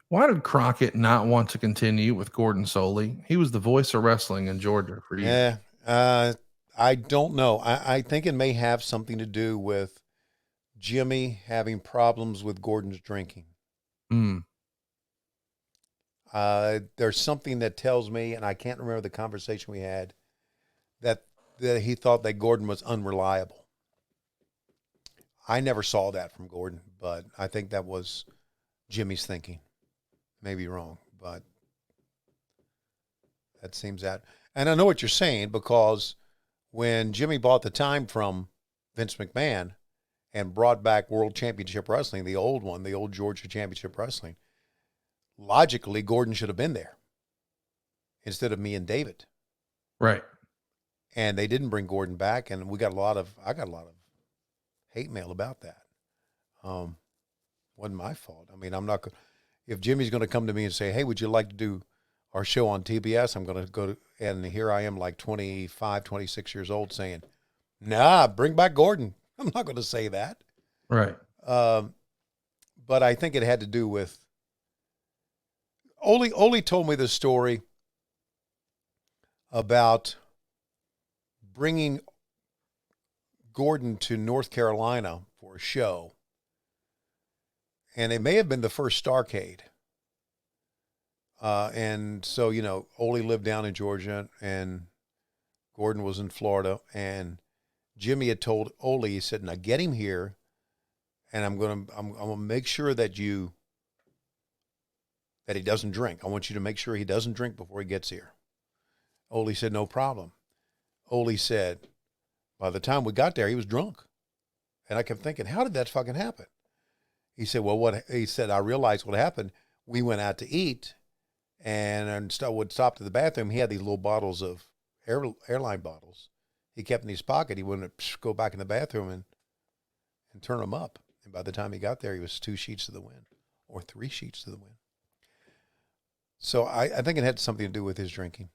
Why did Crockett not want to continue with Gordon Solie? He was the voice of wrestling in Georgia for years. Yeah, I don't know. I think it may have something to do with Jimmy having problems with Gordon's drinking. Mm, There's something that tells me, and I can't remember the conversation we had, that that he thought that Gordon was unreliable. I never saw that from Gordon, but I think that was Jimmy's thinking. Maybe wrong, but that seems that. And I know what you're saying because when Jimmy bought the time from Vince McMahon and brought back World Championship Wrestling, the old one, the old Georgia Championship Wrestling, logically Gordon should have been there instead of me and David. right. And they didn't bring Gordon back, and I got a lot of hate mail about that. Um, wasn't my fault. I mean, I'm not. If Jimmy's going to come to me and say, "Hey, would you like to do our show on TBS?" I'm going to go to, and here I am, like 25, 26 years old, saying, "Nah, bring back Gordon." I'm not going to say that. Right. Um, but I think it had to do with Ole told me the story about bringing Gordon to North Carolina for a show, and it may have been the first Starcade. And so, Ole lived down in Georgia, and Gordon was in Florida, and Jimmy had told Ole, he said, "Now get him here, and I'm gonna make sure that he doesn't drink. I want you to make sure he doesn't drink before he gets here." Ole said, "No problem." Ole said, by the time we got there, he was drunk, and I kept thinking, how did that fucking happen? He said, "Well, what?" He said, "I realized what happened. We went out to eat, and would stop to the bathroom. He had these little bottles of airline bottles. He kept in his pocket. He wouldn't go back in the bathroom and turn them up. And by the time he got there, he was 2 sheets to the wind, or 3 sheets to the wind. So I think it had something to do with his drinking.